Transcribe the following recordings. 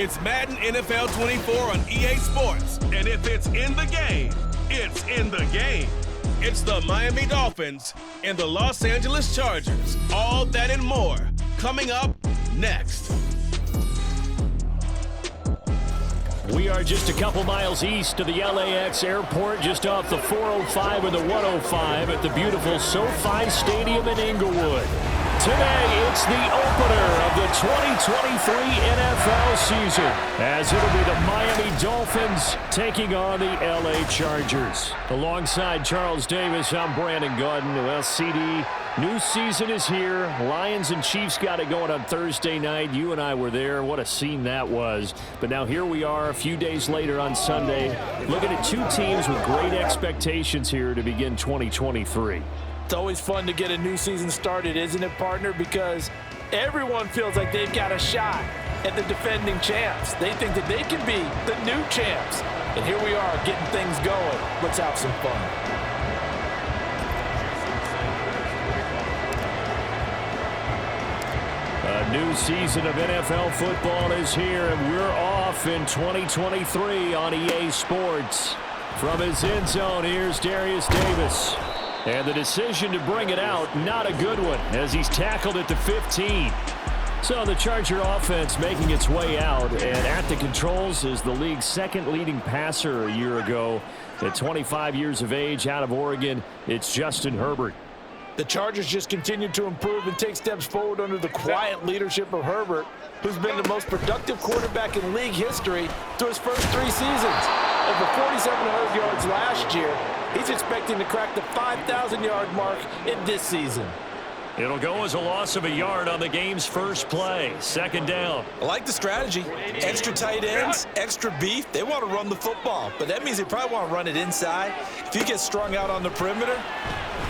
It's Madden NFL 24 on EA Sports. And if it's in the game, it's in the game. It's the Miami Dolphins and the Los Angeles Chargers. All that and more coming up next. We are just a couple miles east of the LAX airport, just off the 405 and the 105 at the beautiful SoFi Stadium in Inglewood. Today, it's the opener of the 2023 NFL season, as it'll be the Miami Dolphins taking on the LA Chargers. Alongside Charles Davis, I'm Brandon Gaudin. Well, CD, new season is here. Lions and Chiefs got it going on Thursday night. You and I were there. What a scene that was. But now here we are a few days later on Sunday, looking at two teams with great expectations here to begin 2023. It's always fun to get a new season started, isn't it, partner? Because everyone feels like they've got a shot at the defending champs. They think that they can be the new champs. And here we are getting things going. Let's have some fun. A new season of NFL football is here, and we're off in 2023 on EA Sports. From his end zone, here's Darius Davis. And the decision to bring it out, not a good one, as he's tackled at the 15. So the Charger offense making its way out, and at the controls is the league's second leading passer a year ago. At 25 years of age, out of Oregon, it's Justin Herbert. The Chargers just continue to improve and take steps forward under the quiet leadership of Herbert, who's been the most productive quarterback in league history through his first 3 seasons. Over 4,700 yards last year. He's expecting to crack the 5,000-yard mark in this season. It'll go as a loss of a yard on the game's first play. Second down. I like the strategy. Extra tight ends, extra beef. They want to run the football, but that means they probably want to run it inside. If you get strung out on the perimeter,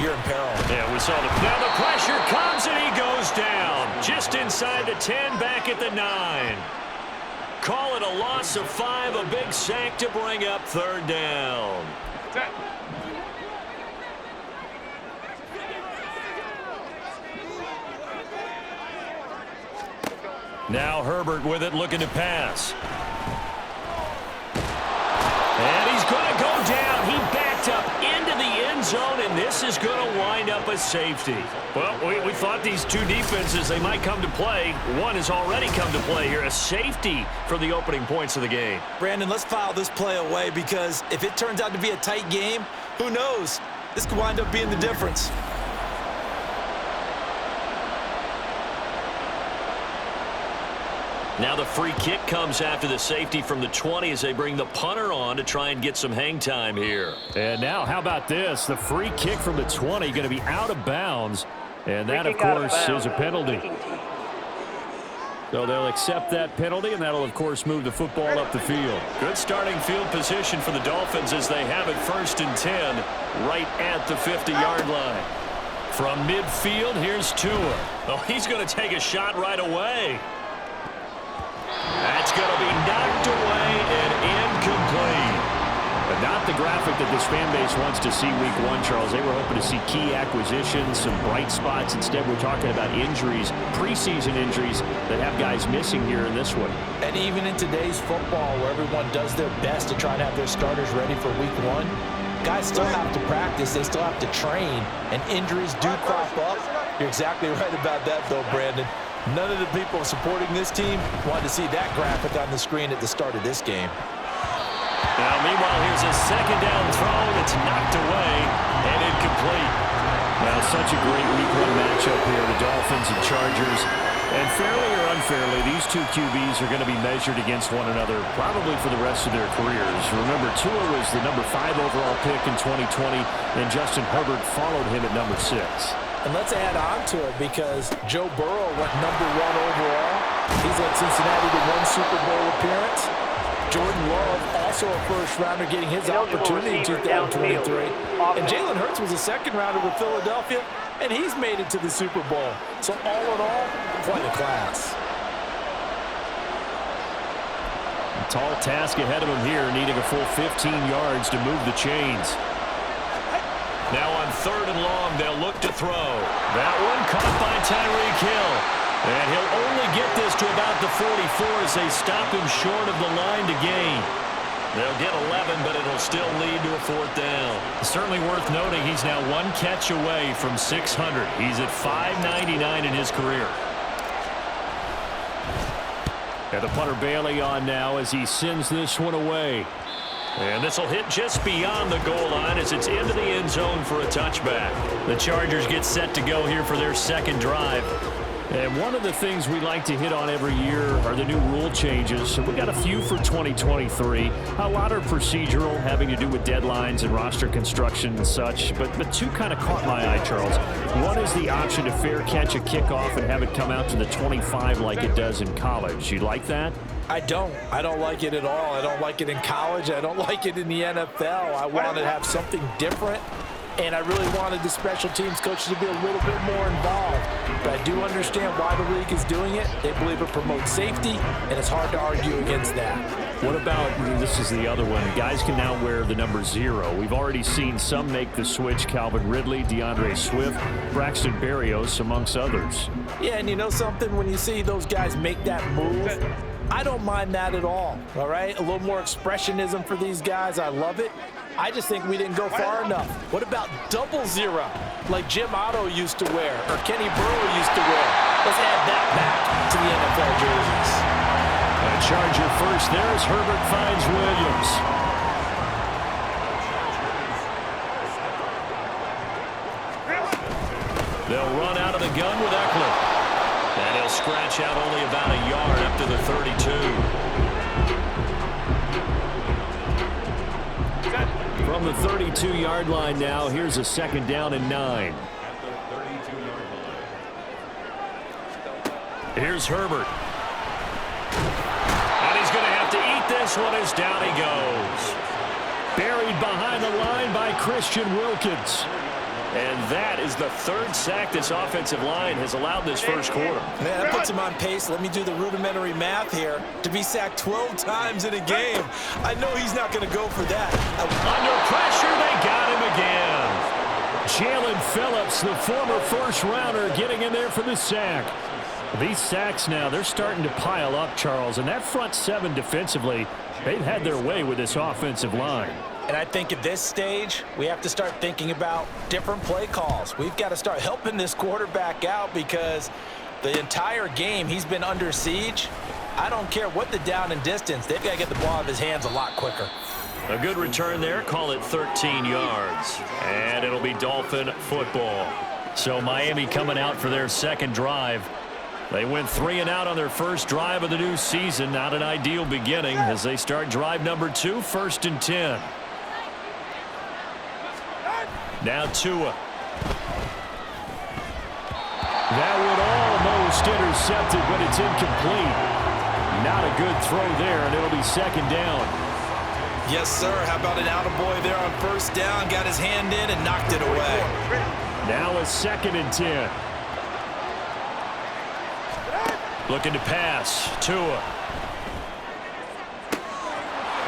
you're in peril. Yeah, we saw now the pressure comes and he goes down. Just inside the 10, back at the 9. Call it a loss of 5, a big sack to bring up third down. Now Herbert with it, looking to pass. And he's going to go down. He backed up into the end zone, and this is going to wind up a safety. Well, we thought these two defenses, they might come to play. One has already come to play here, a safety for the opening points of the game. Brandon, let's file this play away, because if it turns out to be a tight game, who knows? This could wind up being the difference. Now the free kick comes after the safety from the 20 as they bring the punter on to try and get some hang time here. And now how about this? The free kick from the 20 going to be out of bounds. And that, of course, is a penalty. So they'll accept that penalty, and that'll, of course, move the football up the field. Good starting field position for the Dolphins as they have it 1st and 10 right at the 50-yard line. From midfield, here's Tua. Oh, he's going to take a shot right away. That's going to be knocked away and incomplete. But not the graphic that this fan base wants to see week 1, Charles. They were hoping to see key acquisitions, some bright spots. Instead, we're talking about injuries, preseason injuries that have guys missing here in this one. And even in today's football, where everyone does their best to try and have their starters ready for week 1, guys still have to practice. They still have to train, and injuries do crop up. You're exactly right about that, though, Brandon. None of the people supporting this team wanted to see that graphic on the screen at the start of this game. Now, meanwhile, here's a second down throw that's knocked away and incomplete. Well, such a great week 1 matchup here, the Dolphins and Chargers. And fairly or unfairly, these two QBs are going to be measured against one another probably for the rest of their careers. Remember, Tua was the number 5 overall pick in 2020, and Justin Herbert followed him at number 6. And let's add on to it, because Joe Burrow went number 1 overall. He's led Cincinnati to 1 Super Bowl appearance. Jordan Love, also a first-rounder, getting his opportunity in 2023. And Jalen Hurts was a second-rounder with Philadelphia, and he's made it to the Super Bowl. So all in all, quite a class. A tall task ahead of him here, needing a full 15 yards to move the chains. Now on 3rd and long, they'll look to throw. That one caught by Tyreek Hill. And he'll only get this to about the 44 as they stop him short of the line to gain. They'll get 11, but it'll still lead to a 4th down. Certainly worth noting he's now 1 catch away from 600. He's at 599 in his career. And the punter Bailey on now as he sends this one away. And this will hit just beyond the goal line as it's into the end zone for a touchback. The Chargers get set to go here for their second drive. And one of the things we like to hit on every year are the new rule changes. So we got a few for 2023. A lot are procedural, having to do with deadlines and roster construction and such. But 2 kind of caught my eye, Charles. One is the option to fair catch a kickoff and have it come out to the 25 like it does in college. You like that? I don't like it at all. I don't like it in college. I don't like it in the NFL. I want to have something different. And I really wanted the special teams coaches to be a little bit more involved. But I do understand why the league is doing it. They believe it promotes safety, and it's hard to argue against that. What about, this is the other one, guys can now wear the number 0. We've already seen some make the switch, Calvin Ridley, DeAndre Swift, Braxton Berrios, amongst others. Yeah, and you know something? When you see those guys make that move, I don't mind that at all right? A little more expressionism for these guys. I love it. I just think we didn't go far enough. What about 00, like Jim Otto used to wear or Kenny Burrow used to wear? Let's add that back to the NFL jerseys. A Charger first there as Herbert finds Williams. They'll run out of the gun with Eckler. And he'll scratch out only about a yard up to the 32. From the 32-yard line now, here's a 2nd down and 9. Here's Herbert. And he's going to have to eat this one as down he goes. Buried behind the line by Christian Wilkins. And that is the 3rd sack this offensive line has allowed this first quarter. Man, that puts him on pace. Let me do the rudimentary math here. To be sacked 12 times in a game, I know he's not going to go for that. Under pressure, they got him again. Jalen Phillips, the former first-rounder, getting in there for the sack. These sacks now, they're starting to pile up, Charles. And that front 7 defensively, they've had their way with this offensive line. And I think at this stage, we have to start thinking about different play calls. We've got to start helping this quarterback out because the entire game he's been under siege. I don't care what the down and distance. They've got to get the ball out of his hands a lot quicker. A good return there. Call it 13 yards. And it'll be Dolphin football. So Miami coming out for their second drive. They went 3 and out on their first drive of the new season. Not an ideal beginning as they start drive number 2, 1st and 10. Now Tua. That one almost intercepted, but it's incomplete. Not a good throw there, and it'll be 2nd down. Yes, sir. How about an attaboy there on 1st down? Got his hand in and knocked it away. Now a 2nd and 10. Looking to pass. Tua.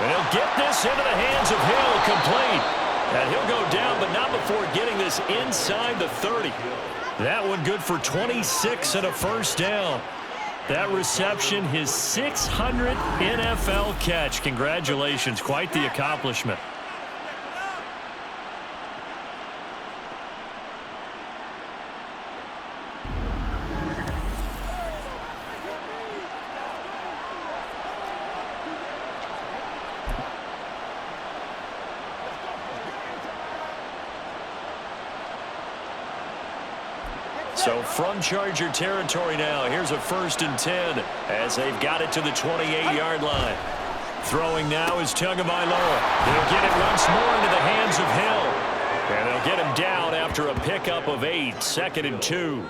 And he'll get this into the hands of Hill, complete. And he'll go down, but not before getting this inside the 30. That one good for 26 and a 1st down. That reception, his 600th NFL catch. Congratulations, quite the accomplishment. So from Charger territory now, here's a 1st and 10 as they've got it to the 28-yard line. Throwing now is Tagovailoa. They'll get it once more into the hands of Hill. And they'll get him down after a pickup of 8, 2nd and 2.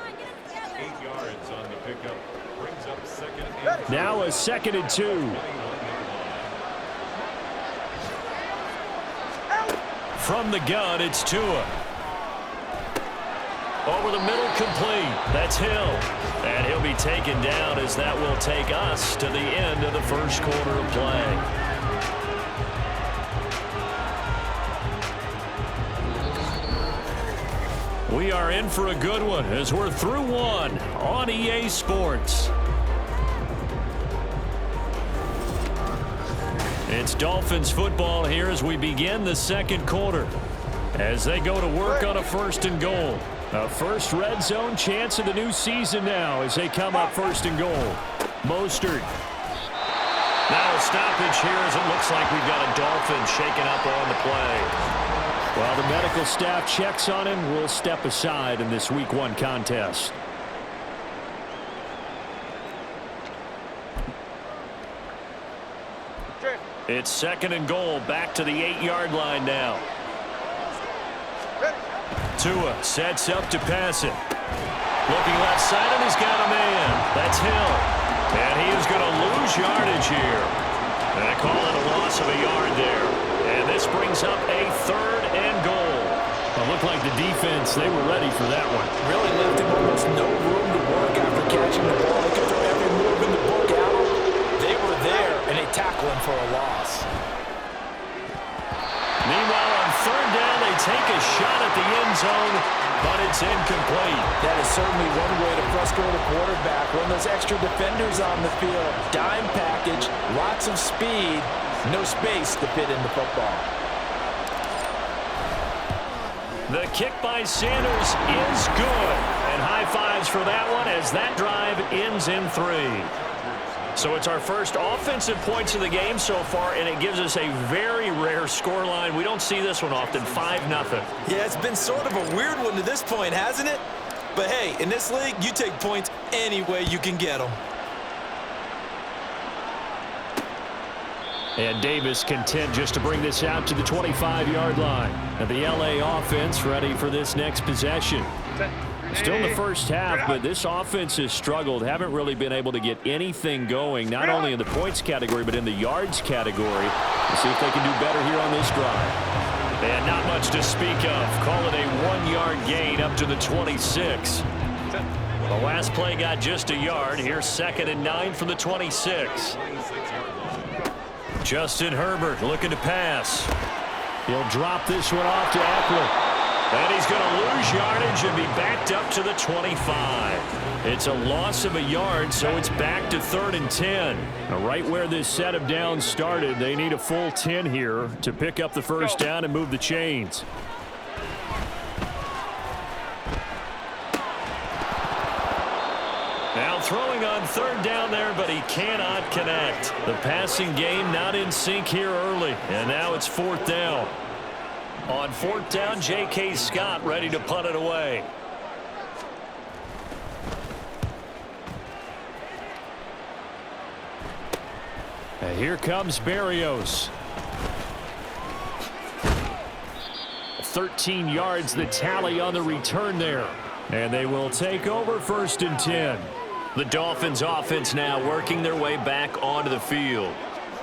8 yards on the pickup. Brings up 2nd and 2. Now a 2nd and 2. From the gun, it's Tua. Over the middle, complete. That's Hill. And he'll be taken down as that will take us to the end of the first quarter of play. We are in for a good one as we're through one on EA Sports. It's Dolphins football here as we begin the second quarter. As they go to work on a 1st and goal. A first red zone chance of the new season now as they come up 1st and goal. Mostert. Now a stoppage here as it looks like we've got a Dolphin shaken up on the play. While the medical staff checks on him, we'll step aside in this Week 1 contest. It's 2nd and goal, back to the 8-yard line now. Tua sets up to pass it. Looking left side, and he's got a man. That's Hill. And he is going to lose yardage here. And I call it a loss of a yard there. And this brings up a 3rd and goal. It looked like the defense, they were ready for that one. Really left him almost no room to work after catching the ball. They could throw every move in the book at him. They were there, and they tackle him for a loss. Meanwhile, on 3rd down, they take a shot at the end zone, but it's incomplete. That is certainly one way to frustrate a quarterback. When there's extra defenders on the field, dime package, lots of speed, no space to fit in the football. The kick by Sanders is good. And high fives for that one as that drive ends in 3. So it's our first offensive points of the game so far, and it gives us a very rare scoreline. We don't see this one often, 5-0. Yeah, it's been sort of a weird one to this point, hasn't it? But hey, in this league, you take points any way you can get them. And Davis content just to bring this out to the 25-yard line. And the LA offense ready for this next possession. Still in the first half, but this offense has struggled. Haven't really been able to get anything going, not only in the points category, but in the yards category. We'll see if they can do better here on this drive. And not much to speak of. Call it a 1-yard gain up to the 26. The last play got just a yard. Here's 2nd and 9 from the 26. Justin Herbert looking to pass. He'll drop this one off to Eckler. And he's going to lose yardage and be backed up to the 25. It's a loss of a yard, so it's back to 3rd and 10. Now, right where this set of downs started, they need a full 10 here to pick up the first down and move the chains. Now throwing on 3rd down there, but he cannot connect. The passing game not in sync here early, and now it's 4th down. On 4th down, J.K. Scott ready to punt it away. And here comes Berrios. 13 yards the tally on the return there. And they will take over 1st and 10. The Dolphins offense now working their way back onto the field.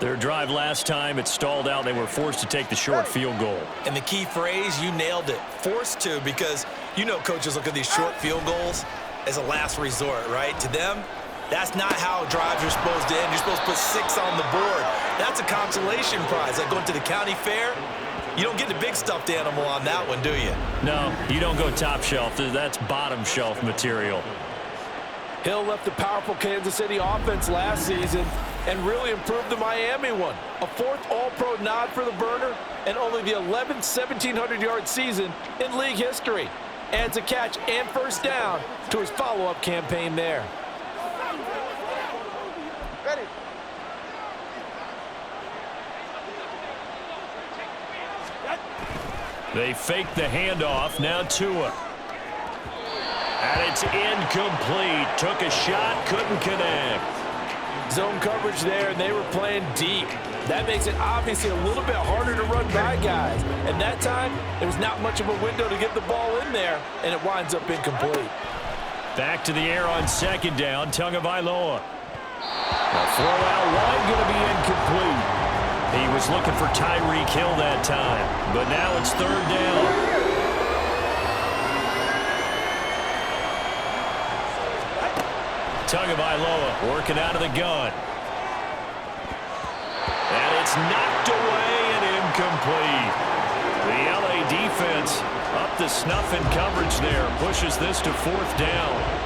Their drive last time, it stalled out. They were forced to take the short field goal. And the key phrase, you nailed it. Forced to, because you know coaches look at these short field goals as a last resort, right? To them, that's not how drives are supposed to end. You're supposed to put 6 on the board. That's a consolation prize. Like going to the county fair, you don't get the big stuffed animal on that one, do you? No, you don't go top shelf. That's bottom shelf material. Hill left the powerful Kansas City offense last season and really improved the Miami one. A 4th All-Pro nod for the burner and only the 11th 1,700-yard season in league history. Adds a catch and first down to his follow-up campaign there. Ready. They fake the handoff. Now Tua. And it's incomplete. Took a shot, couldn't connect. Zone coverage there, and they were playing deep. That makes it obviously a little bit harder to run by guys. And that time, there was not much of a window to get the ball in there, and it winds up incomplete. Back to the air on 2nd down, Tagovailoa. The throw out wide going to be incomplete. He was looking for Tyreek Hill that time, but now it's 3rd down. Tagovailoa working out of the gun. And it's knocked away and incomplete. The LA defense up get the snuff in coverage there. Pushes this to 4th down.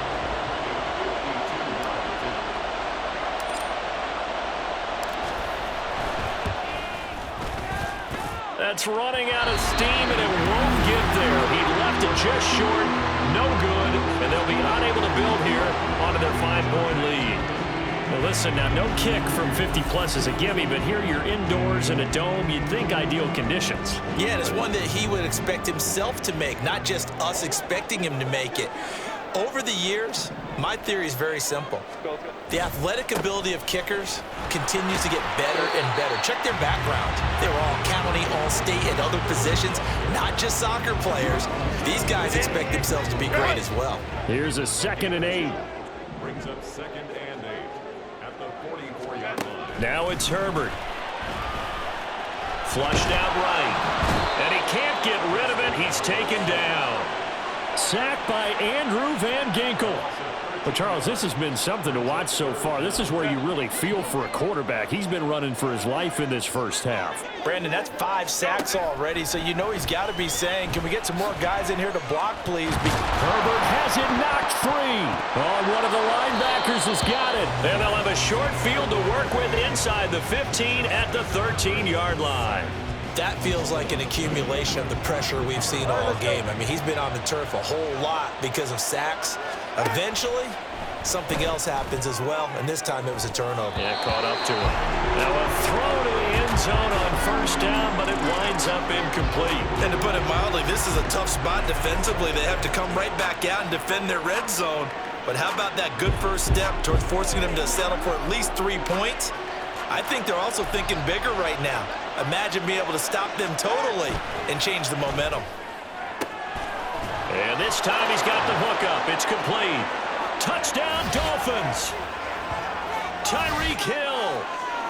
That's running out of steam, and it won't get there. He left it just short, no good, and they'll be unable to build here onto their 5-point lead. Now listen, now no kick from 50-plus is a gimme, but here you're indoors in a dome. You'd think ideal conditions. Yeah, and it's one that he would expect himself to make, not just us expecting him to make it. Over the years, my theory is very simple. The athletic ability of kickers continues to get better and better. Check their background. They were all county, all state, and other positions, not just soccer players. These guys expect themselves to be great as well. Here's a 2nd and 8. Brings up 2nd and 8 at the 44-yard line. Now it's Herbert. Flushed out right. And he can't get rid of it. He's taken down. Sacked by Andrew Van Ginkel. But, Charles, this has been something to watch so far. This is where you really feel for a quarterback. He's been running for his life in this first half. Brandon, that's 5 sacks already, so you know he's got to be saying, can we get some more guys in here to block, please? Herbert has it knocked free. Oh, one of the linebackers has got it. And they'll have a short field to work with inside the 15 at the 13-yard line. That feels like an accumulation of the pressure we've seen all game. I mean, he's been on the turf a whole lot because of sacks. Eventually, something else happens as well, and this time it was a turnover. Yeah, caught up to him. Now a throw to the end zone on 1st down, but it winds up incomplete. And to put it mildly, this is a tough spot defensively. They have to come right back out and defend their red zone. But how about that good first step towards forcing them to settle for at least 3 points? I think they're also thinking bigger right now. Imagine being able to stop them totally and change the momentum. And this time he's got the hook up. It's complete. Touchdown, Dolphins. Tyreek Hill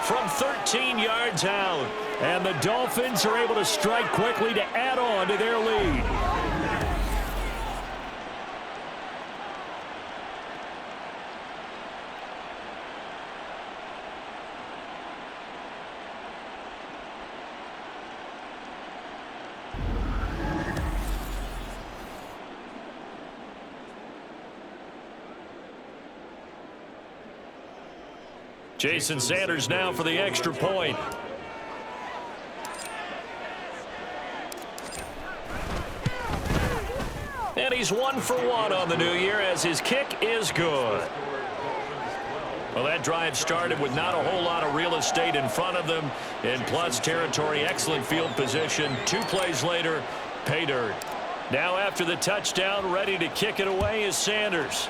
from 13 yards out. And the Dolphins are able to strike quickly to add on to their lead. Jason Sanders now for the extra point. And he's 1 for 1 on the new year as his kick is good. Well, that drive started with not a whole lot of real estate in front of them. In plus territory, excellent field position. 2 plays later, pay dirt. Now after the touchdown, ready to kick it away is Sanders.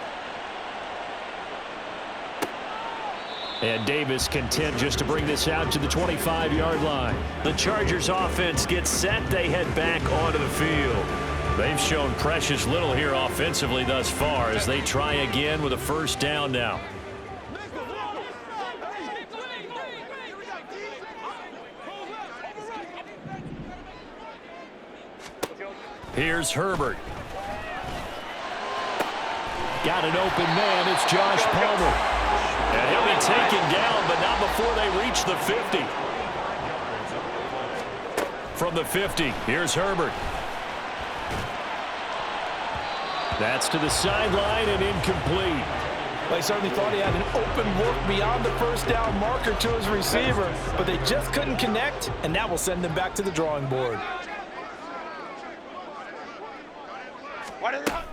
And Davis content just to bring this out to the 25-yard line. The Chargers offense gets set. They head back onto the field. They've shown precious little here offensively thus far as they try again with a 1st down now. Here's Herbert. Got an open man. It's Josh Palmer. And he'll be taken down, but not before they reach the 50. From the 50, here's Herbert. That's to the sideline and incomplete. Well, he certainly thought he had an open look beyond the 1st down marker to his receiver, but they just couldn't connect, and that will send them back to the drawing board.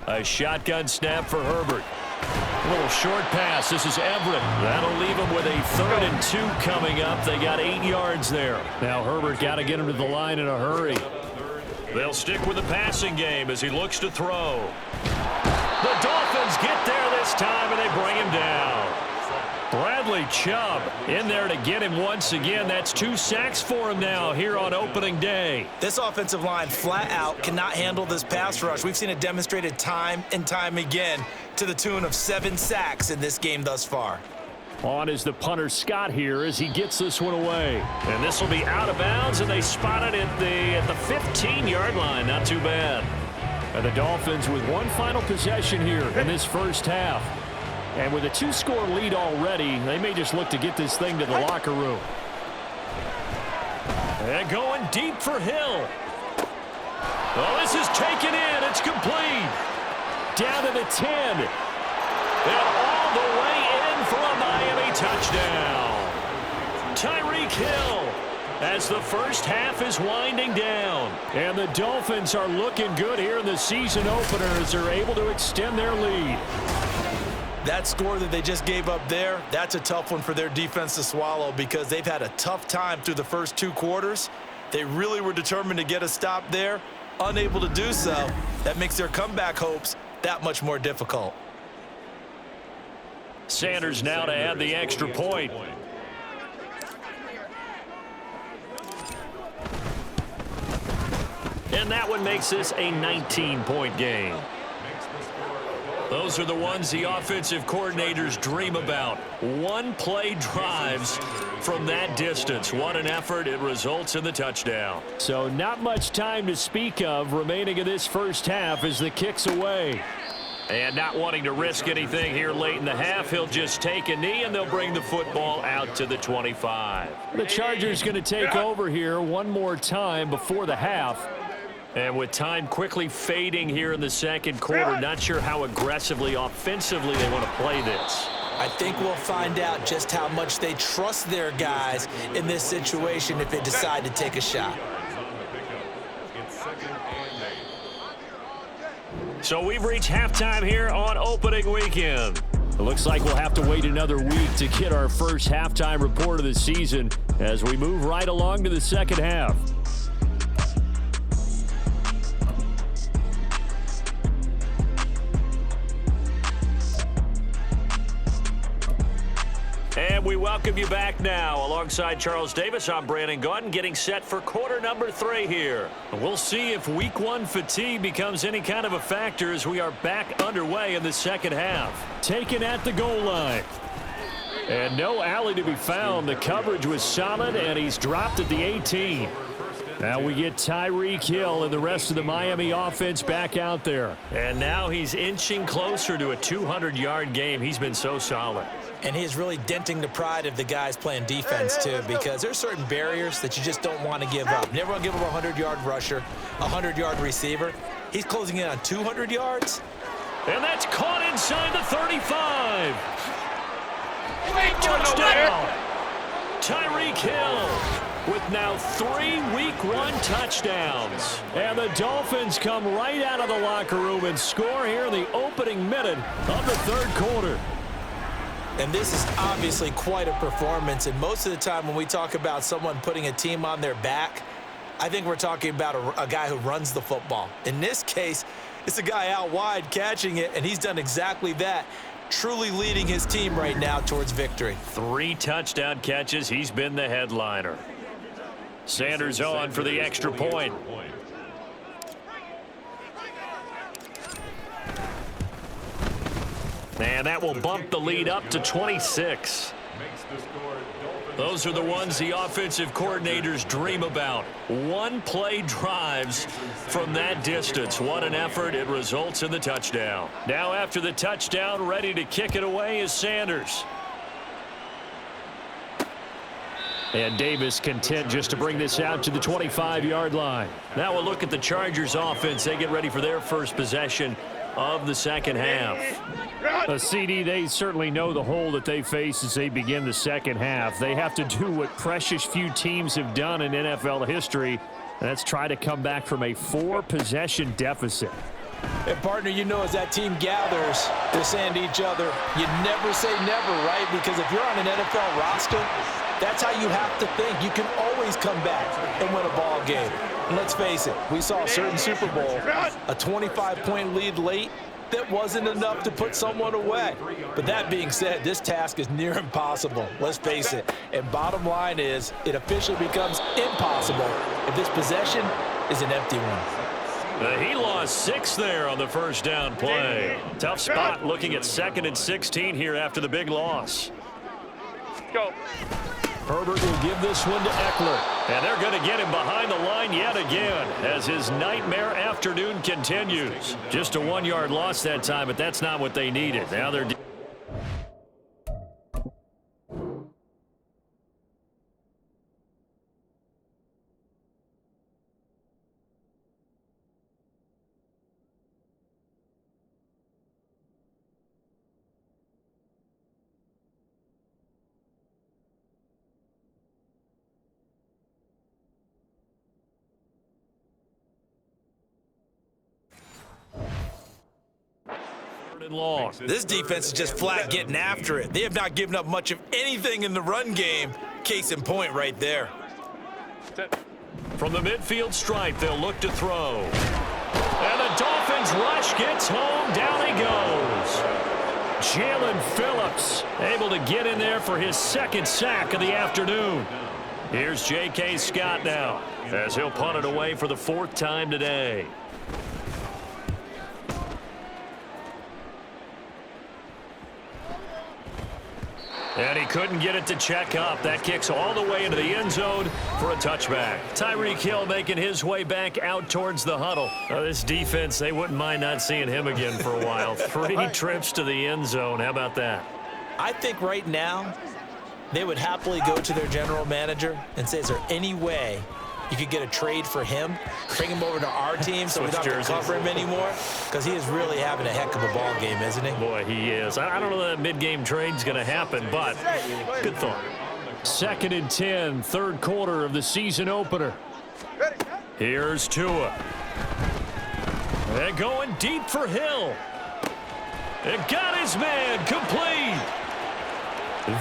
A shotgun snap for Herbert. A little short pass. This is Everett. That'll leave them with a 3rd and 2 coming up. They got 8 yards there. Now Herbert got to get him to the line in a hurry. They'll stick with the passing game as he looks to throw. The Dolphins get there this time, and they bring him down. Bradley Chubb in there to get him once again. That's 2 sacks for him now here on opening day. This offensive line flat out cannot handle this pass rush. We've seen it demonstrated time and time again to the tune of 7 sacks in this game thus far. On is the punter Scott here as he gets this one away. And this will be out of bounds, and they spot it at the 15-yard line. Not too bad. And the Dolphins with one final possession here in this first half. And with a 2-score lead already, they may just look to get this thing to the locker room. And going deep for Hill. Well, this is taken in. It's complete. Down to the 10. And all the way in for a Miami touchdown. Tyreek Hill as the first half is winding down. And the Dolphins are looking good here in the season opener as they're able to extend their lead. That score that they just gave up there, that's a tough one for their defense to swallow because they've had a tough time through the first 2 quarters. They really were determined to get a stop there, unable to do so. That makes their comeback hopes that much more difficult. Sanders now to add the extra point. And that one makes this a 19-point game. Those are the ones the offensive coordinators dream about. One-play drives from that distance. What an effort. It results in the touchdown. So not much time to speak of remaining in this first half as the kick's away. And not wanting to risk anything here late in the half, he'll just take a knee, and they'll bring the football out to the 25. The Chargers going to take over here one more time before the half. And with time quickly fading here in the second quarter, not sure how aggressively, offensively they want to play this. I think we'll find out just how much they trust their guys in this situation if they decide to take a shot. So we've reached halftime here on opening weekend. It looks like we'll have to wait another week to get our first halftime report of the season as we move right along to the second half. And we welcome you back now. Alongside Charles Davis, I'm Brandon Gaudin, getting set for quarter number 3 here. We'll see if week 1 fatigue becomes any kind of a factor as we are back underway in the second half. Taken at the goal line. And no alley to be found. The coverage was solid, and he's dropped at the 18. Now we get Tyreek Hill and the rest of the Miami offense back out there. And now he's inching closer to a 200-yard game. He's been so solid. And he is really denting the pride of the guys playing defense, too, because there's certain barriers that you just don't want to give up. You never want to give up a 100-yard rusher, a 100-yard receiver. He's closing in on 200 yards. And that's caught inside the 35. Touchdown! Tyreek Hill with now 3 Week 1 touchdowns. And the Dolphins come right out of the locker room and score here in the opening minute of the third quarter. And this is obviously quite a performance. And most of the time when we talk about someone putting a team on their back, I think we're talking about a guy who runs the football. In this case, it's a guy out wide catching it, and he's done exactly that, truly leading his team right now towards victory. 3 touchdown catches. He's been the headliner. Sanders on for the extra point. And that will bump the lead up to 26. Those are the ones the offensive coordinators dream about. One-play drives from that distance. What an effort. It results in the touchdown. Now after the touchdown, ready to kick it away is Sanders. And Davis content just to bring this out to the 25-yard line. Now we'll look at the Chargers offense. They get ready for their first possession of the second half. CD, they certainly know the hole that they face as they begin the second half. They have to do what precious few teams have done in NFL history, and that's try to come back from a 4-possession deficit. And, partner, you know, as that team gathers, they're saying to each other, you never say never, right? Because if you're on an NFL roster, that's how you have to think. You can always come back and win a ball game. And let's face it, we saw a certain Super Bowl, a 25-point lead late, that wasn't enough to put someone away. But that being said, this task is near impossible. Let's face it. And bottom line is, it officially becomes impossible if this possession is an empty one. He lost 6 there on the first down play. Tough spot looking at 2nd and 16 here after the big loss. Go. Herbert will give this one to Eckler. And they're going to get him behind the line yet again as his nightmare afternoon continues. Just a 1-yard loss that time, but that's not what they needed. Now they're long. This defense is just flat getting after it. They have not given up much of anything in the run game. Case in point right there. From the midfield stripe, they'll look to throw. And the Dolphins rush gets home. Down he goes. Jalen Phillips able to get in there for his second sack of the afternoon. Here's J.K. Scott now as he'll punt it away for the fourth time today. And he couldn't get it to check up. That kicks all the way into the end zone for a touchback. Tyreek Hill making his way back out towards the huddle. This defense, they wouldn't mind not seeing him again for a while. 3 trips to the end zone. How about that? I think right now they would happily go to their general manager and say, is there any way you could get a trade for him, bring him over to our team so we don't have to cover him anymore? Because he is really having a heck of a ball game, isn't he? Boy, he is. I don't know that mid-game trade's going to happen, but good thought. 2nd and 10, third quarter of the season opener. Here's Tua. They're going deep for Hill. It got his man complete.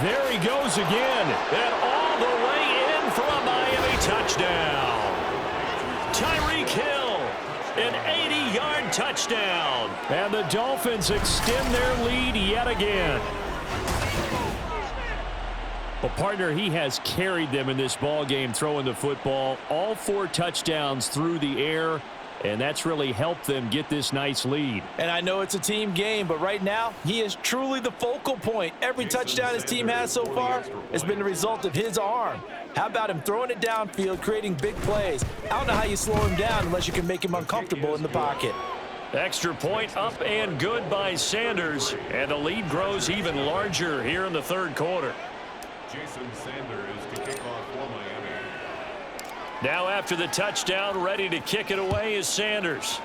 There he goes again. And all the way in for a Miami touchdown. Tyreek Hill, an 80-yard touchdown. And the Dolphins extend their lead yet again. Well, partner, he has carried them in this ball game throwing the football. All 4 touchdowns through the air. And that's really helped them get this nice lead. And I know it's a team game, but right now, he is truly the focal point. Every touchdown his team has so far has been the result of his arm. How about him throwing it downfield, creating big plays? I don't know how you slow him down unless you can make him uncomfortable in the pocket. Extra point up and good by Sanders. And the lead grows even larger here in the third quarter. Jason Sanders to kick off for Miami. Now after the touchdown, ready to kick it away is Sanders.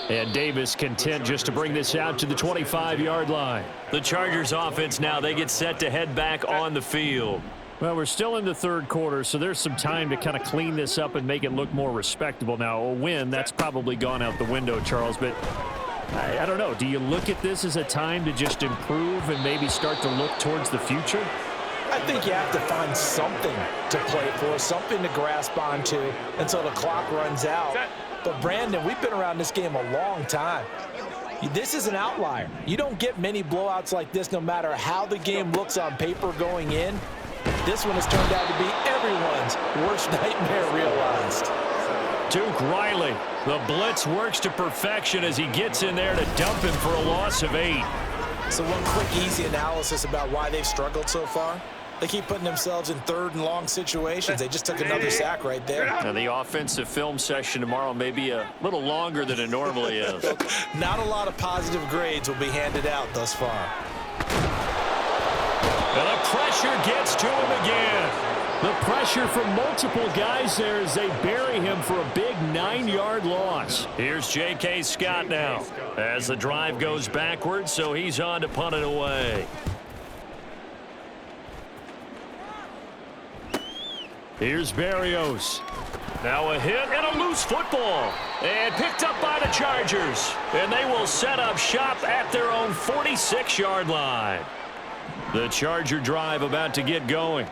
And Davis content just to bring this out to the 25-yard line. The Chargers offense now, they get set to head back on the field. Well, we're still in the third quarter, so there's some time to kind of clean this up and make it look more respectable. Now, a win, that's probably gone out the window, Charles, but I don't know. Do you look at this as a time to just improve and maybe start to look towards the future? I think you have to find something to play for, something to grasp onto until the clock runs out. But, Brandon, we've been around this game a long time. This is an outlier. You don't get many blowouts like this no matter how the game looks on paper going in. This one has turned out to be everyone's worst nightmare realized. Duke Riley, the blitz works to perfection as he gets in there to dump him for a loss of 8. So one quick, easy analysis about why they've struggled so far. They keep putting themselves in third and long situations. They just took another sack right there. Now the offensive film session tomorrow may be a little longer than it normally is. Not a lot of positive grades will be handed out thus far. And the pressure gets to him again. The pressure from multiple guys there as they bury him for a big 9-yard loss. Here's J.K. Scott now as the drive goes backwards, so he's on to punt it away. Here's Berrios. Now a hit and a loose football. And picked up by the Chargers. And they will set up shop at their own 46-yard line. The Charger drive about to get going.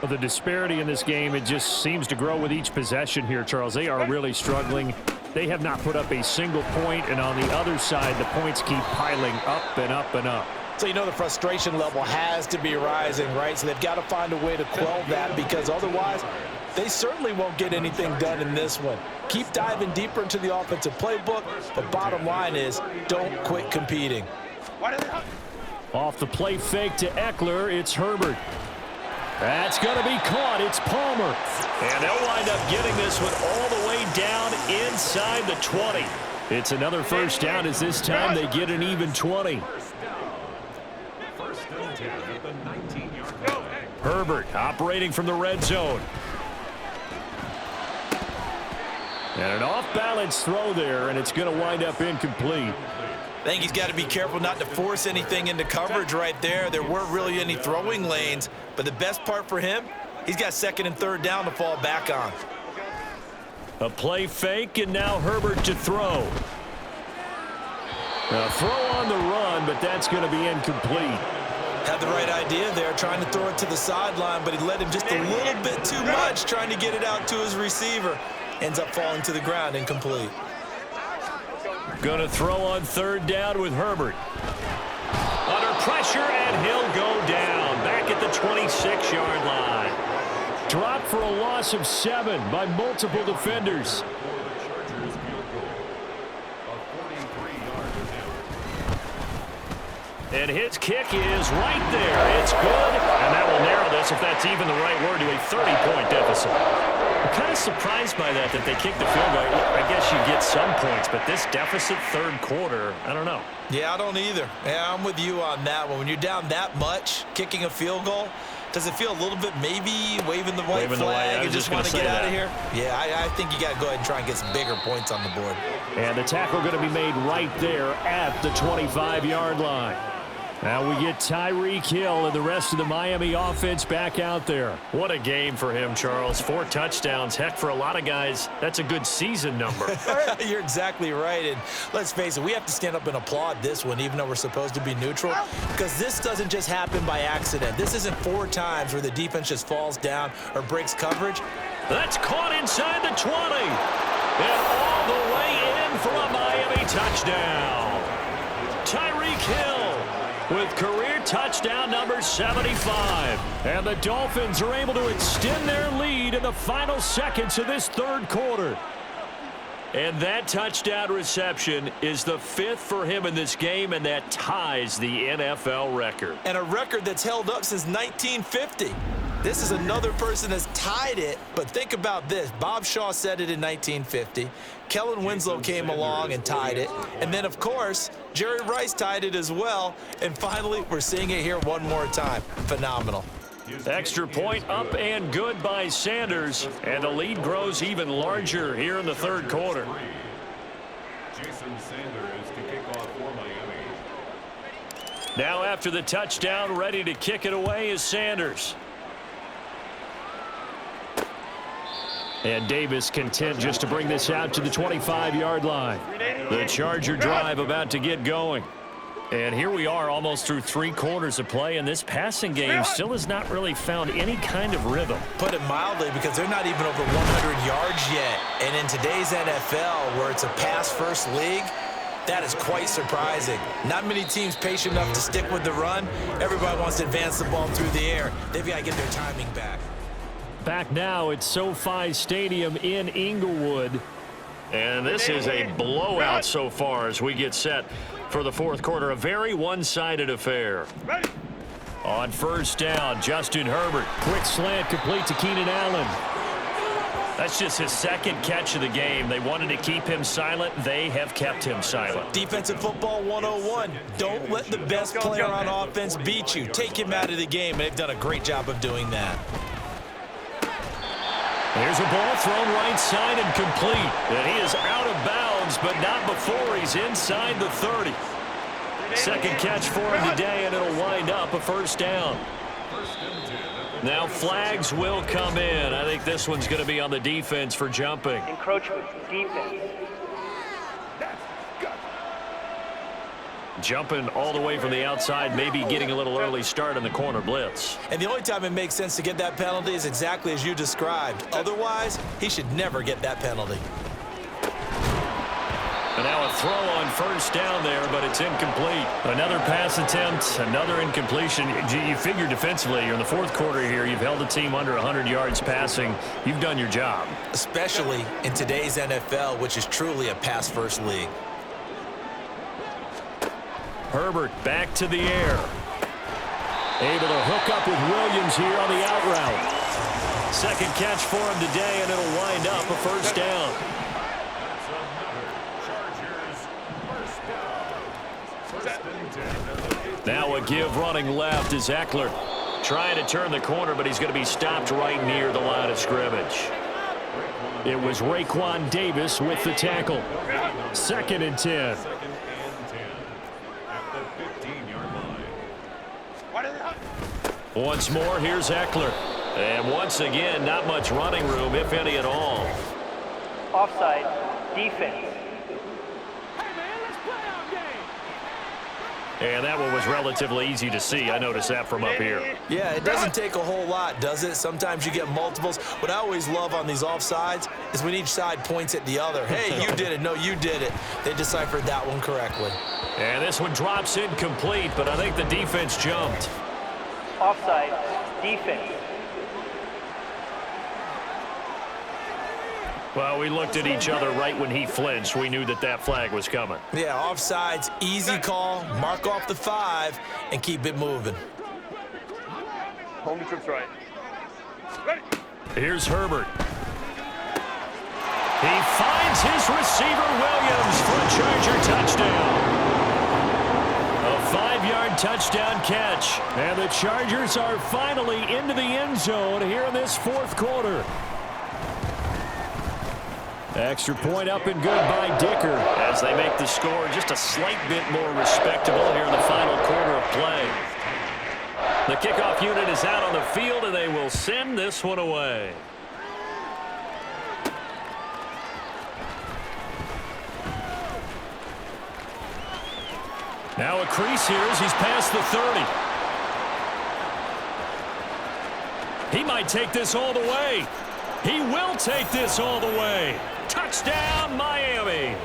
Well, the disparity in this game, it just seems to grow with each possession here, Charles. They are really struggling. They have not put up a single point, and on the other side, the points keep piling up and up and up. So you know the frustration level has to be rising, right? So they've got to find a way to quell that because otherwise they certainly won't get anything done in this one. Keep diving deeper into the offensive playbook, but bottom line is don't quit competing. Off the play fake to Eckler, it's Herbert. That's going to be caught. It's Palmer. And they'll wind up getting this one all the way down inside the 20. It's another first down as this time they get an even 20. Herbert operating from the red zone. And an off-balance throw there, and it's going to wind up incomplete. I think he's got to be careful not to force anything into coverage right there. There weren't really any throwing lanes, but the best part for him, he's got second and third down to fall back on. A play fake, and now Herbert to throw. A throw on the run, but that's going to be incomplete. Had the right idea there, trying to throw it to the sideline, but he led him just a little bit too much, trying to get it out to his receiver. Ends up falling to the ground, incomplete. Going to throw on third down with Herbert. Under pressure, and he'll go down. Back at the 26-yard line. Dropped for a loss of 7 by multiple defenders. And his kick is right there. It's good, and that will narrow this, if that's even the right word, to a 30-point deficit. I'm kind of surprised by that they kicked the field goal. I guess you get some points, but this deficit third quarter, I don't know. Yeah, I don't either. Yeah, I'm with you on that one. When you're down that much, kicking a field goal, does it feel a little bit maybe waving the white flag and just want to get out of here? Yeah, I think you got to go ahead and try and get some bigger points on the board. And the tackle going to be made right there at the 25-yard line. Now we get Tyreek Hill and the rest of the Miami offense back out there. What a game for him, Charles. 4 touchdowns. Heck, for a lot of guys, that's a good season number. You're exactly right. And let's face it, we have to stand up and applaud this one, even though we're supposed to be neutral, because this doesn't just happen by accident. This isn't 4 times where the defense just falls down or breaks coverage. That's caught inside the 20. And all the way in for a Miami touchdown. Tyreek Hill with career touchdown number 75. And the Dolphins are able to extend their lead in the final seconds of this third quarter. And that touchdown reception is the 5th for him in this game, and that ties the NFL record. And a record that's held up since 1950. This is another person that's tied it, but think about this. Bob Shaw said it in 1950. Kellen Winslow came along and tied it. And then, of course, Jerry Rice tied it as well. And finally, we're seeing it here one more time. Phenomenal. Extra point up and good by Sanders. And the lead grows even larger here in the third quarter. Jason Sanders to kick off for Miami. Now after the touchdown, ready to kick it away is Sanders. And Davis content just to bring this out to the 25-yard line. The Charger drive about to get going. And here we are almost through 3 quarters of play, and this passing game still has not really found any kind of rhythm. Put it mildly, because they're not even over 100 yards yet. And in today's NFL, where it's a pass-first league, that is quite surprising. Not many teams patient enough to stick with the run. Everybody wants to advance the ball through the air. They've got to get their timing back. Back now at SoFi Stadium in Inglewood. And this is a blowout so far as we get set for the fourth quarter. A very one-sided affair. On first down, Justin Herbert. Quick slant complete to Keenan Allen. That's just his 2nd catch of the game. They wanted to keep him silent. They have kept him silent. Defensive football 101. Don't let the best player on offense beat you. Take him out of the game. They've done a great job of doing that. There's a ball thrown right side and complete. And he is out of bounds, but not before he's inside the 30. 2nd catch for him today, and it'll wind up a first down. Now flags will come in. I think this one's going to be on the defense for jumping. Encroachment, defense. Jumping all the way from the outside, maybe getting a little early start in the corner blitz. And the only time it makes sense to get that penalty is exactly as you described. Otherwise, he should never get that penalty. And now a throw on first down there, but it's incomplete. Another pass attempt, another incompletion. You figure defensively, you're in the fourth quarter here. You've held the team under 100 yards passing. You've done your job. Especially in today's NFL, which is truly a pass-first league. Herbert back to the air. Able to hook up with Williams here on the out route. 2nd catch for him today, and it'll wind up a first down. Now a give running left is Eckler. Trying to turn the corner, but he's going to be stopped right near the line of scrimmage. It was Raekwon Davis with the tackle. 2nd and 10. Once more, here's Eckler. And once again, not much running room, if any at all. Offside, defense. And that one was relatively easy to see. I noticed that from up here. Yeah, it doesn't take a whole lot, does it? Sometimes you get multiples. What I always love on these offsides is when each side points at the other. Hey, you did it. No, you did it. They deciphered that one correctly. And this one drops incomplete, but I think the defense jumped. Offside, defense. Well, we looked at each other right when he flinched. We knew that that flag was coming. Yeah, offsides, easy call. Mark off the 5 and keep it moving. Home troops right. Ready. Here's Herbert. He finds his receiver, Williams, for a Charger touchdown. A 5-yard touchdown catch. And the Chargers are finally into the end zone here in this fourth quarter. Extra point up and good by Dicker as they make the score just a slight bit more respectable here in the final quarter of play. The kickoff unit is out on the field, and they will send this one away. Now a crease here as he's past the 30. He might take this all the way. He will take this all the way. Touchdown, Miami.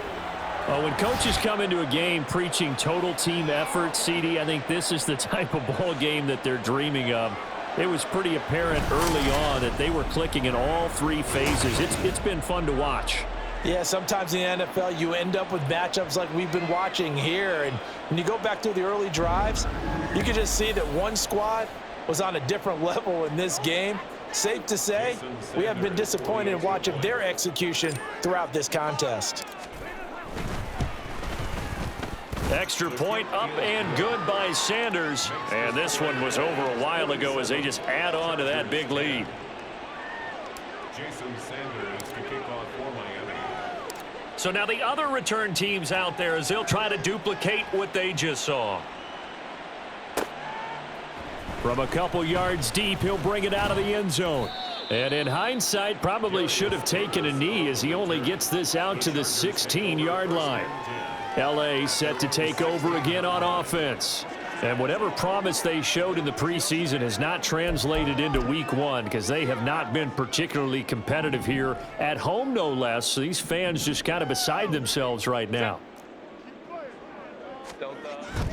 When coaches come into a game preaching total team effort, CD, I think this is the type of ball game that they're dreaming of. It was pretty apparent early on that they were clicking in all 3 phases. It's been fun to watch. Yeah, sometimes in the NFL you end up with matchups like we've been watching here. And when you go back to the early drives, you can just see that one squad was on a different level in this game. Safe to say, we have been disappointed in watching their execution throughout this contest. Extra point up and good by Sanders. And this one was over a while ago as they just add on to that big lead. Jason Sanders to kick off for Miami. So now the other return teams out there as they'll try to duplicate what they just saw. From a couple yards deep, he'll bring it out of the end zone. And in hindsight, probably should have taken a knee as he only gets this out to the 16-yard line. L.A. set to take over again on offense. And whatever promise they showed in the preseason has not translated into week 1 because they have not been particularly competitive here at home, no less. So these fans just kind of beside themselves right now.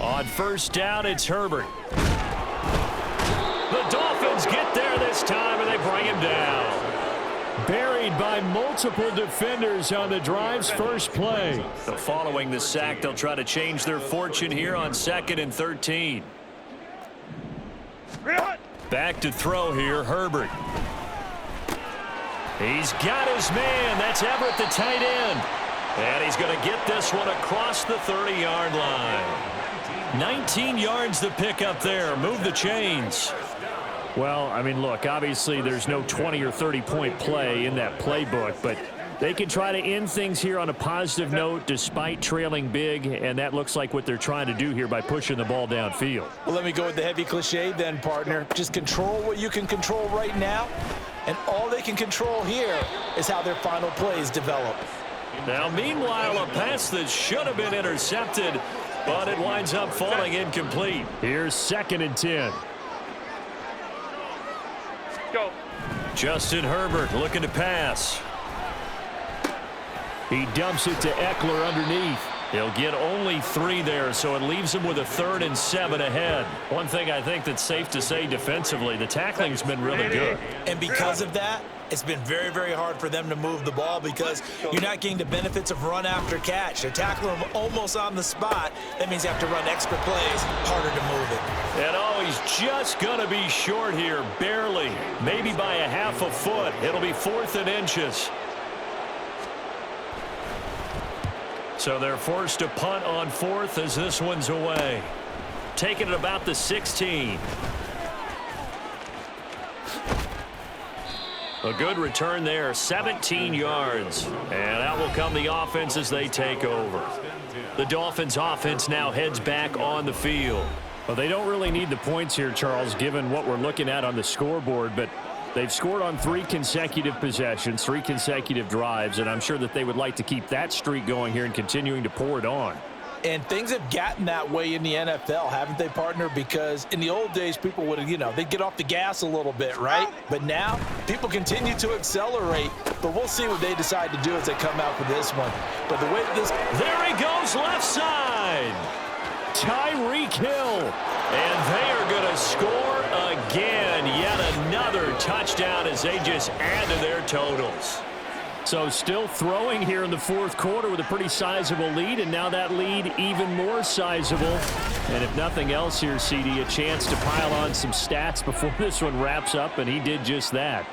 On first down, it's Herbert. The Dolphins get there this time, and they bring him down. Buried by multiple defenders on the drive's first play. So following the sack, they'll try to change their fortune here on 2nd and 13. Back to throw here, Herbert. He's got his man. That's Everett, the tight end. And he's going to get this one across the 30-yard line. 19 yards to pick up there. Move the chains. Well, I mean, look, obviously there's no 20 or 30-point play in that playbook, but they can try to end things here on a positive note despite trailing big, and that looks like what they're trying to do here by pushing the ball downfield. Well, let me go with the heavy cliche then, partner. Just control what you can control right now, and all they can control here is how their final plays develop. Now, meanwhile, a pass that should have been intercepted, but it winds up falling incomplete. Here's 2nd and 10. Go. Justin Herbert looking to pass. He dumps it to Eckler underneath. He'll get only 3 there, so it leaves him with a 3rd and 7 ahead. One thing I think that's safe to say defensively, the tackling's been really good. And because of that, it's been very, very hard for them to move the ball because you're not getting the benefits of run after catch. They're tackling them almost on the spot. That means you have to run extra plays, harder to move it. And he's just going to be short here, barely, maybe by a half a foot. It'll be 4th and inches. So they're forced to punt on 4th as this one's away. Taking it about the 16. A good return there, 17 yards. And out will come the offense as they take over. The Dolphins offense now heads back on the field. Well, they don't really need the points here, Charles, given what we're looking at on the scoreboard, but they've scored on 3 consecutive possessions, 3 consecutive drives, and I'm sure that they would like to keep that streak going here and continuing to pour it on. And things have gotten that way in the NFL, haven't they, partner? Because in the old days, people would have, they'd get off the gas a little bit, right? But now, people continue to accelerate. But we'll see what they decide to do as they come out for this one. But the way this... There he goes, left side. Tyreek Hill. And they are going to score again. Yet another touchdown as they just add to their totals. So still throwing here in the fourth quarter with a pretty sizable lead, and now that lead even more sizable. And if nothing else here, CD, a chance to pile on some stats before this one wraps up, and he did just that.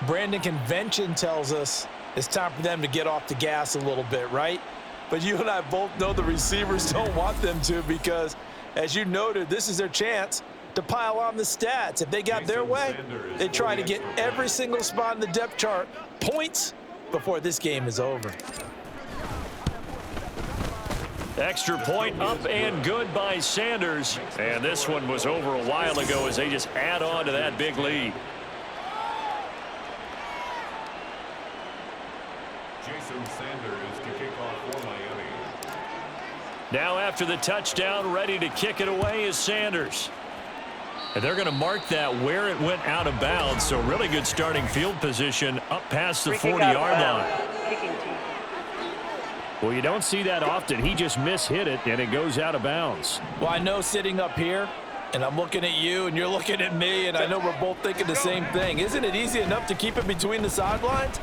Brandon, convention tells us it's time for them to get off the gas a little bit, right? But you and I both know the receivers don't want them to because, as you noted, this is their chance to pile on the stats. If they got their way, they try to get every single spot in the depth chart points before this game is over. Extra point up and good by Sanders. And this one was over a while ago as they just add on to that big lead. Jason Sanders to kick off for Miami. Now after the touchdown, ready to kick it away is Sanders. And they're going to mark that where it went out of bounds. So really good starting field position up past the 40-yard line. Well, you don't see that often. He just mishit it, and it goes out of bounds. Well, I know sitting up here, and I'm looking at you, and you're looking at me, and I know we're both thinking the same thing. Isn't it easy enough to keep it between the sidelines?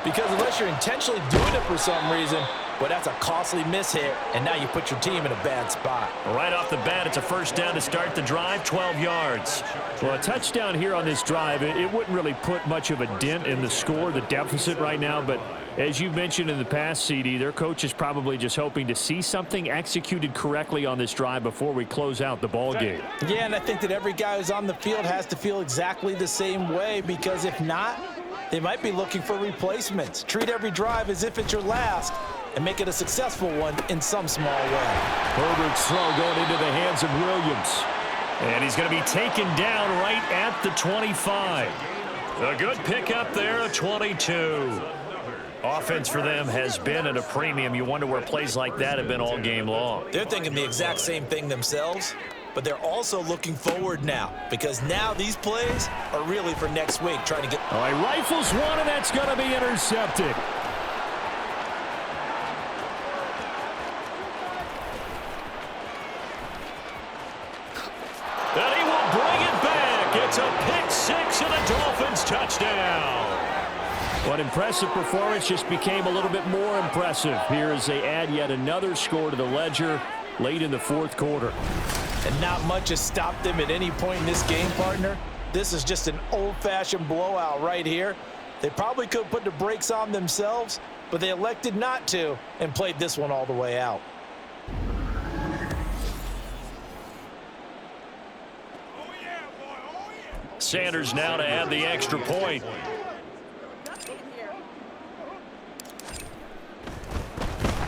Because unless you're intentionally doing it for some reason, well, that's a costly mishit, and now you put your team in a bad spot. Right off the bat, it's a first down to start the drive, 12 yards. Well, a touchdown here on this drive, it wouldn't really put much of a dent in the score, the deficit right now, but as you mentioned in the past, CD, their coach is probably just hoping to see something executed correctly on this drive before we close out the ball game. Yeah, and I think that every guy who's on the field has to feel exactly the same way, because if not, they might be looking for replacements. Treat every drive as if it's your last and make it a successful one in some small way. Herbert's throw going into the hands of Williams. And he's going to be taken down right at the 25. A good pickup there, 22. Offense for them has been at a premium. You wonder where plays like that have been all game long. They're thinking the exact same thing themselves, but they're also looking forward now because now these plays are really for next week, trying to get... All right, rifles one, and that's going to be intercepted. And he will bring it back. It's a pick six and a Dolphins touchdown. What impressive performance just became a little bit more impressive here as they add yet another score to the ledger late in the fourth quarter. And not much has stopped them at any point in this game, partner. This is just an old-fashioned blowout right here. They probably could have put the brakes on themselves, but they elected not to and played this one all the way out. Sanders now to add the extra point.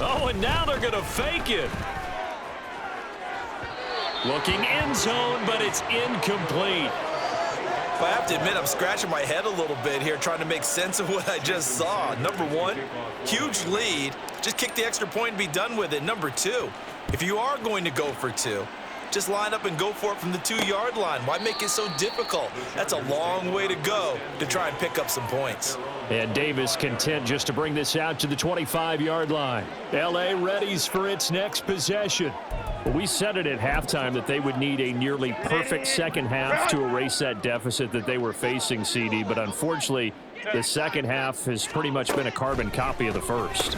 Oh, and now they're going to fake it. Looking end zone, but it's incomplete. But I have to admit, I'm scratching my head a little bit here trying to make sense of what I just saw. Number one, huge lead. Just kick the extra point and be done with it. Number two, if you are going to go for two, just line up and go for it from the 2-yard line. Why make it so difficult? That's a long way to go to try and pick up some points. And Davis content just to bring this out to the 25-yard line. L.A. readies for its next possession. Well, we said it at halftime that they would need a nearly perfect second half to erase that deficit that they were facing, CD. But unfortunately, the second half has pretty much been a carbon copy of the first.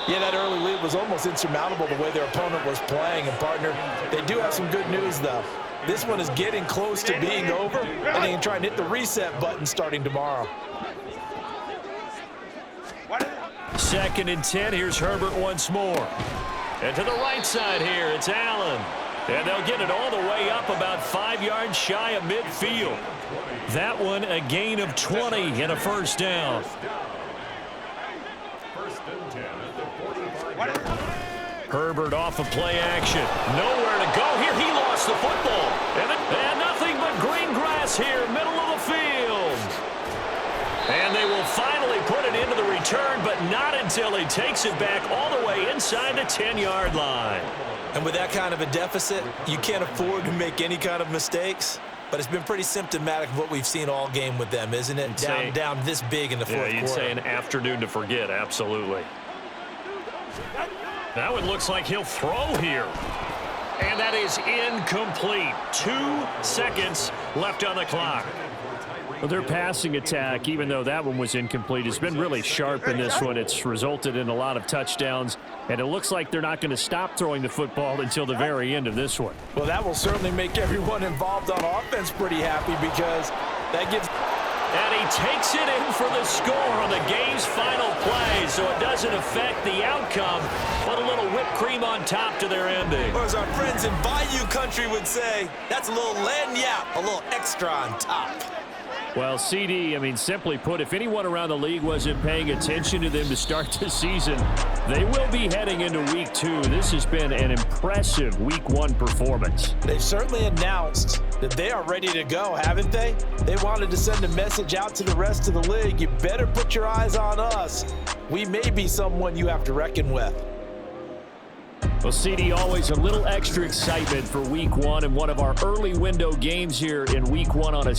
Yeah, that early lead was almost insurmountable the way their opponent was playing. And, partner, they do have some good news, though. This one is getting close to being over, and they can try and hit the reset button starting tomorrow. 2nd and 10. Here's Herbert once more. And to the right side here, it's Allen. And they'll get it all the way up about 5 yards shy of midfield. That one a gain of 20 and a first down. Herbert off of play action. Nowhere to go here. He lost the football. And nothing but green grass here, middle of the field. And they will finally put it into the return, but not until he takes it back all the way inside the 10-yard line. And with that kind of a deficit, you can't afford to make any kind of mistakes. But it's been pretty symptomatic of what we've seen all game with them, isn't it? Down this big in the fourth quarter. Yeah, you'd say an afternoon to forget, absolutely. That one looks like he'll throw here. And that is incomplete. 2 seconds left on the clock. Well, their passing attack, even though that one was incomplete, has been really sharp in this one. It's resulted in a lot of touchdowns, and it looks like they're not going to stop throwing the football until the very end of this one. Well, that will certainly make everyone involved on offense pretty happy because that gives... And he takes it in for the score on the game's final play, so it doesn't affect the outcome, but a little whipped cream on top to their ending. Or as our friends in Bayou Country would say, that's a little lagniappe, a little extra on top. Well, CD, I mean, simply put, if anyone around the league wasn't paying attention to them to start the season, they will be heading into Week 2. This has been an impressive Week 1 performance. They've certainly announced that they are ready to go, haven't they? They wanted to send a message out to the rest of the league. You better put your eyes on us. We may be someone you have to reckon with. Well, CD, always a little extra excitement for Week 1 and one of our early window games here in Week 1 on a